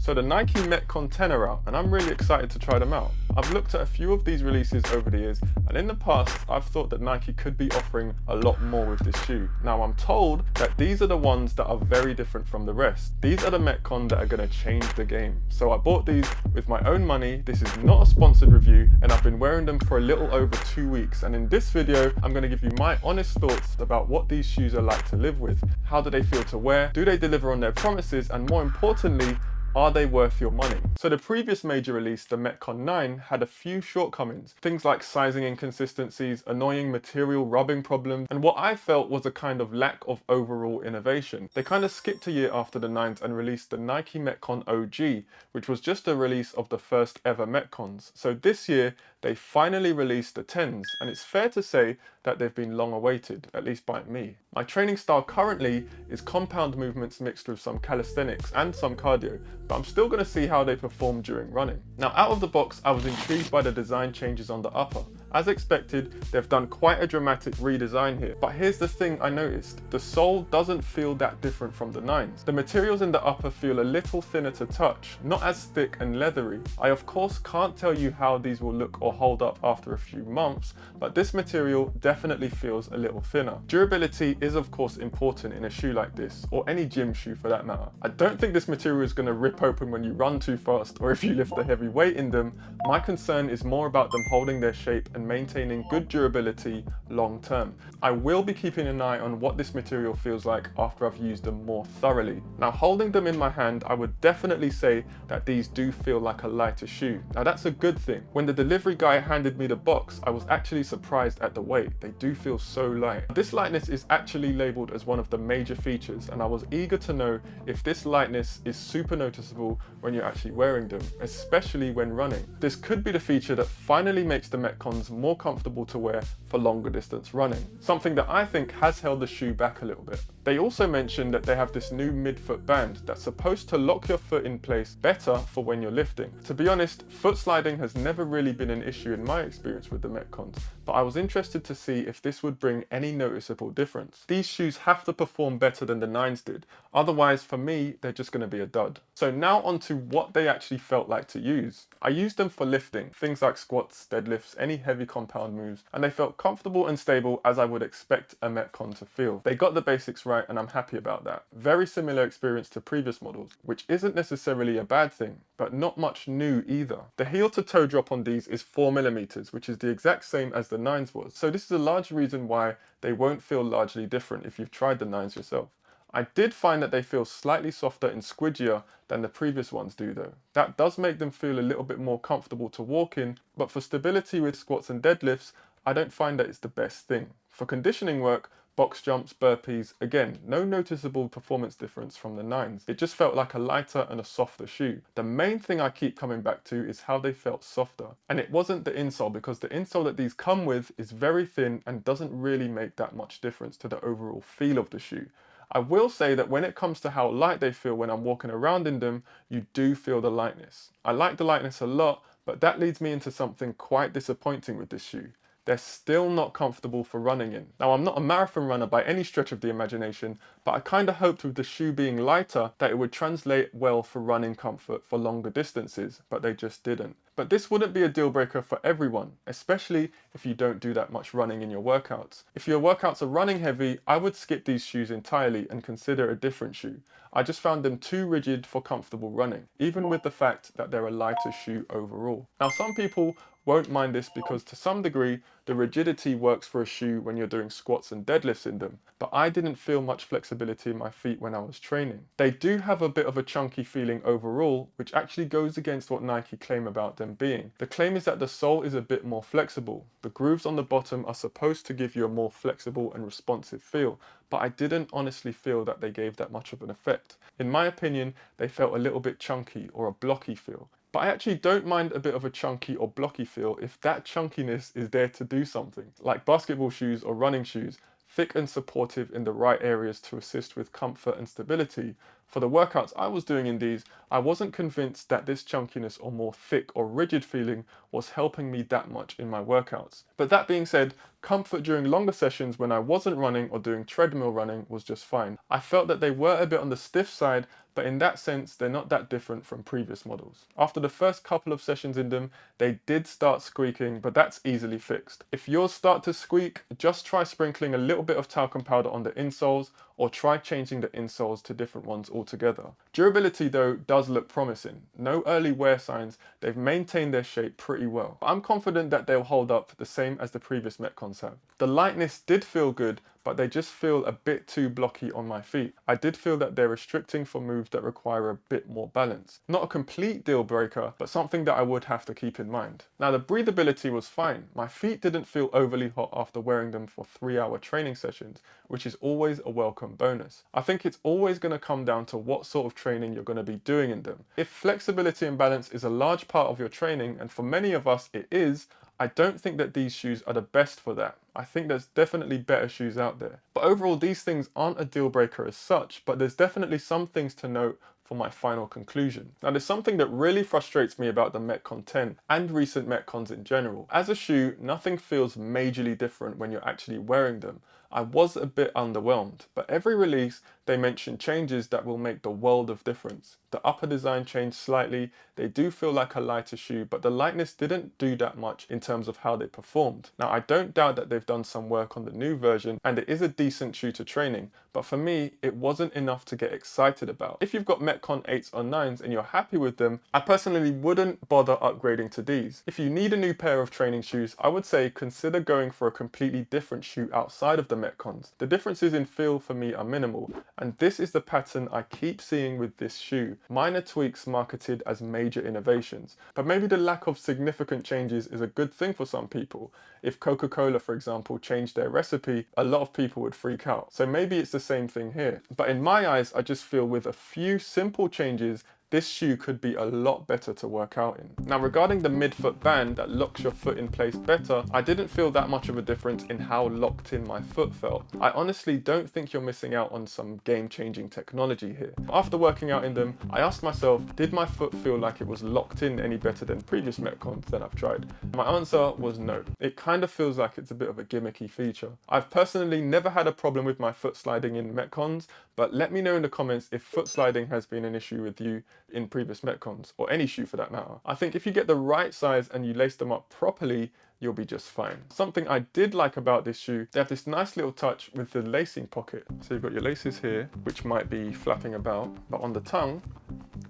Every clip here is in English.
So the Nike Metcon 10 are out, and I'm really excited to try them out. I've looked at a few of these releases over the years, and in the past, I've thought that Nike could be offering a lot more with this shoe. Now I'm told that these are the ones that are very different from the rest. These are the Metcon that are going to change the game. So I bought these with my own money. This is not a sponsored review, and I've been wearing them for a little over 2 weeks. And in this video, I'm going to give you my honest thoughts about what these shoes are like to live with. How do they feel to wear? Do they deliver on their promises? And more importantly, are they worth your money? So the previous major release, the Metcon 9, had a few shortcomings. Things like sizing inconsistencies, annoying material rubbing problems, and what I felt was a kind of lack of overall innovation. They kind of skipped a year after the 9s and released the Nike Metcon OG, which was just a release of the first ever Metcons. So this year, they finally released the 10s, and it's fair to say that they've been long awaited, at least by me. My training style currently is compound movements mixed with some calisthenics and some cardio, but I'm still going to see how they perform during running. Now out of the box, I was intrigued by the design changes on the upper. As expected, they've done quite a dramatic redesign here, but here's the thing I noticed. The sole doesn't feel that different from the 9s. The materials in the upper feel a little thinner to touch, not as thick and leathery. I of course can't tell you how these will look or hold up after a few months, but this material definitely feels a little thinner. Durability is of course important in a shoe like this, or any gym shoe for that matter. I don't think this material is going to rip open when you run too fast or if you lift a heavy weight in them. My concern is more about them holding their shape and maintaining good durability long term. I will be keeping an eye on what this material feels like after I've used them more thoroughly. Now holding them in my hand, I would definitely say that these do feel like a lighter shoe. Now that's a good thing. When the delivery guy handed me the box, I was actually surprised at the weight. They do feel so light. This lightness is actually labelled as one of the major features, and I was eager to know if this lightness is super noticeable when you're actually wearing them, especially when running. This could be the feature that finally makes the Metcons more comfortable to wear for longer distance running, something that I think has held the shoe back a little bit. They also mentioned that they have this new midfoot band that's supposed to lock your foot in place better for when you're lifting. To be honest, foot sliding has never really been an issue in my experience with the Metcons, but I was interested to see if this would bring any noticeable difference. These shoes have to perform better than the 9s did, otherwise for me they're just going to be a dud. So now on to what they actually felt like to use. I used them for lifting, things like squats, deadlifts, any heavy compound moves, and they felt comfortable and stable as I would expect a Metcon to feel. They got the basics right and I'm happy about that. Very similar experience to previous models, which isn't necessarily a bad thing, but not much new either. The heel to toe drop on these is 4mm, which is the exact same as the 9s was. So this is a large reason why they won't feel largely different if you've tried the 9s yourself. I did find that they feel slightly softer and squidgier than the previous ones do though. That does make them feel a little bit more comfortable to walk in, but for stability with squats and deadlifts, I don't find that it's the best thing. For conditioning work, box jumps, burpees, again, no noticeable performance difference from the 9s. It just felt like a lighter and a softer shoe. The main thing I keep coming back to is how they felt softer. And it wasn't the insole, because the insole that these come with is very thin and doesn't really make that much difference to the overall feel of the shoe. I will say that when it comes to how light they feel when I'm walking around in them, you do feel the lightness. I like the lightness a lot, but that leads me into something quite disappointing with this shoe. They're still not comfortable for running in. Now, I'm not a marathon runner by any stretch of the imagination, but I kind of hoped with the shoe being lighter that it would translate well for running comfort for longer distances, but they just didn't. But this wouldn't be a deal breaker for everyone, especially if you don't do that much running in your workouts. If your workouts are running heavy, I would skip these shoes entirely and consider a different shoe. I just found them too rigid for comfortable running, even with the fact that they're a lighter shoe overall. Now, some people won't mind this because to some degree, the rigidity works for a shoe when you're doing squats and deadlifts in them, but I didn't feel much flexibility in my feet when I was training. They do have a bit of a chunky feeling overall, which actually goes against what Nike claim about them being. The claim is that the sole is a bit more flexible. The grooves on the bottom are supposed to give you a more flexible and responsive feel, but I didn't honestly feel that they gave that much of an effect. In my opinion, they felt a little bit chunky or a blocky feel. But I actually don't mind a bit of a chunky or blocky feel if that chunkiness is there to do something. Like basketball shoes or running shoes, thick and supportive in the right areas to assist with comfort and stability, For the workouts I was doing in these, I wasn't convinced that this chunkiness or more thick or rigid feeling was helping me that much in my workouts. But that being said, comfort during longer sessions when I wasn't running or doing treadmill running was just fine. I felt that they were a bit on the stiff side, but in that sense, they're not that different from previous models. After the first couple of sessions in them, they did start squeaking, but that's easily fixed. If yours start to squeak, just try sprinkling a little bit of talcum powder on the insoles, or try changing the insoles to different ones altogether. Durability though does look promising. No early wear signs, they've maintained their shape pretty well. I'm confident that they'll hold up the same as the previous Metcons have. The lightness did feel good, but they just feel a bit too blocky on my feet. I did feel that they're restricting for moves that require a bit more balance. Not a complete deal breaker, but something that I would have to keep in mind. Now the breathability was fine. My feet didn't feel overly hot after wearing them for 3-hour training sessions, which is always a welcome bonus. I think it's always going to come down to what sort of training you're going to be doing in them. If flexibility and balance is a large part of your training, and for many of us it is, I don't think that these shoes are the best for that. I think there's definitely better shoes out there. But overall, these things aren't a deal breaker as such, but there's definitely some things to note for my final conclusion. Now there's something that really frustrates me about the Metcon 10 and recent Metcons in general. As a shoe, nothing feels majorly different when you're actually wearing them. I was a bit underwhelmed, but every release they mention changes that will make the world of difference. The upper design changed slightly, they do feel like a lighter shoe, but the lightness didn't do that much in terms of how they performed. Now I don't doubt that they've done some work on the new version, and it is a decent shoe to training, but for me, it wasn't enough to get excited about. If you've got Metcon 8s or 9s and you're happy with them, I personally wouldn't bother upgrading to these. If you need a new pair of training shoes, I would say consider going for a completely different shoe outside of the Metcons. The differences in feel for me are minimal, and this is the pattern I keep seeing with this shoe. Minor tweaks marketed as major innovations, but maybe the lack of significant changes is a good thing for some people. If Coca-Cola, for example, changed their recipe, a lot of people would freak out. So maybe it's the same thing here. But in my eyes, I just feel with a few simple changes, this shoe could be a lot better to work out in. Now regarding the midfoot band that locks your foot in place better, I didn't feel that much of a difference in how locked in my foot felt. I honestly don't think you're missing out on some game-changing technology here. After working out in them, I asked myself, did my foot feel like it was locked in any better than previous Metcons that I've tried? My answer was no. It kind of feels like it's a bit of a gimmicky feature. I've personally never had a problem with my foot sliding in Metcons, but let me know in the comments if foot sliding has been an issue with you in previous Metcons, or any shoe for that matter. I think if you get the right size and you lace them up properly, you'll be just fine. Something I did like about this shoe, they have this nice little touch with the lacing pocket. So you've got your laces here, which might be flapping about, but on the tongue,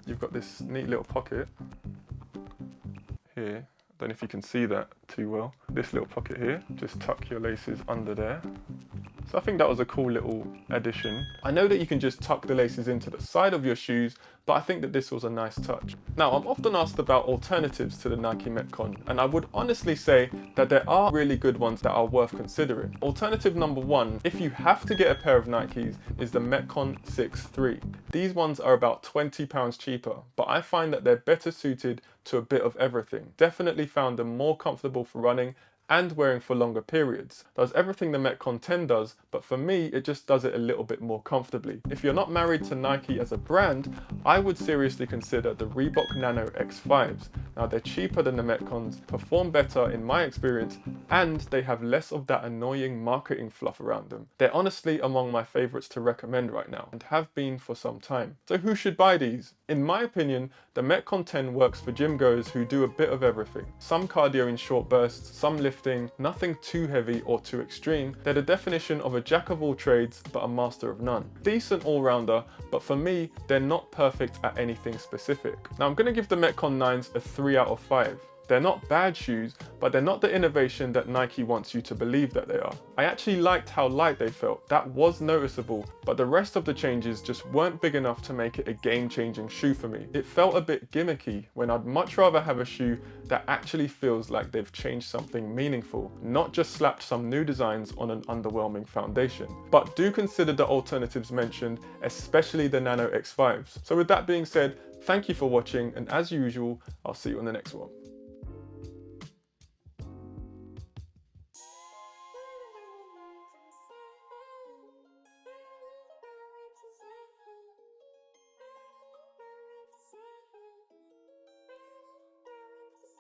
you've got this neat little pocket here. Don't know if you can see that too well. This little pocket here, just tuck your laces under there. So I think that was a cool little addition. I know that you can just tuck the laces into the side of your shoes, but I think that this was a nice touch. Now, I'm often asked about alternatives to the Nike Metcon, and I would honestly say that there are really good ones that are worth considering. Alternative number one, if you have to get a pair of Nikes, is the Metcon 6.3. These ones are about £20 cheaper, but I find that they're better suited to a bit of everything. Definitely found them more comfortable for running and wearing for longer periods. Does everything the Metcon 10 does, but for me it just does it a little bit more comfortably. If you're not married to Nike as a brand, I would seriously consider the Reebok Nano X5s. Now they're cheaper than the Metcons, perform better in my experience, and they have less of that annoying marketing fluff around them. They're honestly among my favorites to recommend right now, and have been for some time. So who should buy these? In my opinion, the Metcon 10 works for gym goers who do a bit of everything. Some cardio in short bursts, some lifting, nothing too heavy or too extreme. They're the definition of a jack of all trades, but a master of none. Decent all-rounder, but for me, they're not perfect at anything specific. Now I'm gonna give the Metcon 9s a 3 out of 5. They're not bad shoes, but they're not the innovation that Nike wants you to believe that they are. I actually liked how light they felt. That was noticeable, but the rest of the changes just weren't big enough to make it a game-changing shoe for me. It felt a bit gimmicky when I'd much rather have a shoe that actually feels like they've changed something meaningful, not just slapped some new designs on an underwhelming foundation. But do consider the alternatives mentioned, especially the Nano X5s. So with that being said, thank you for watching, and as usual, I'll see you on the next one.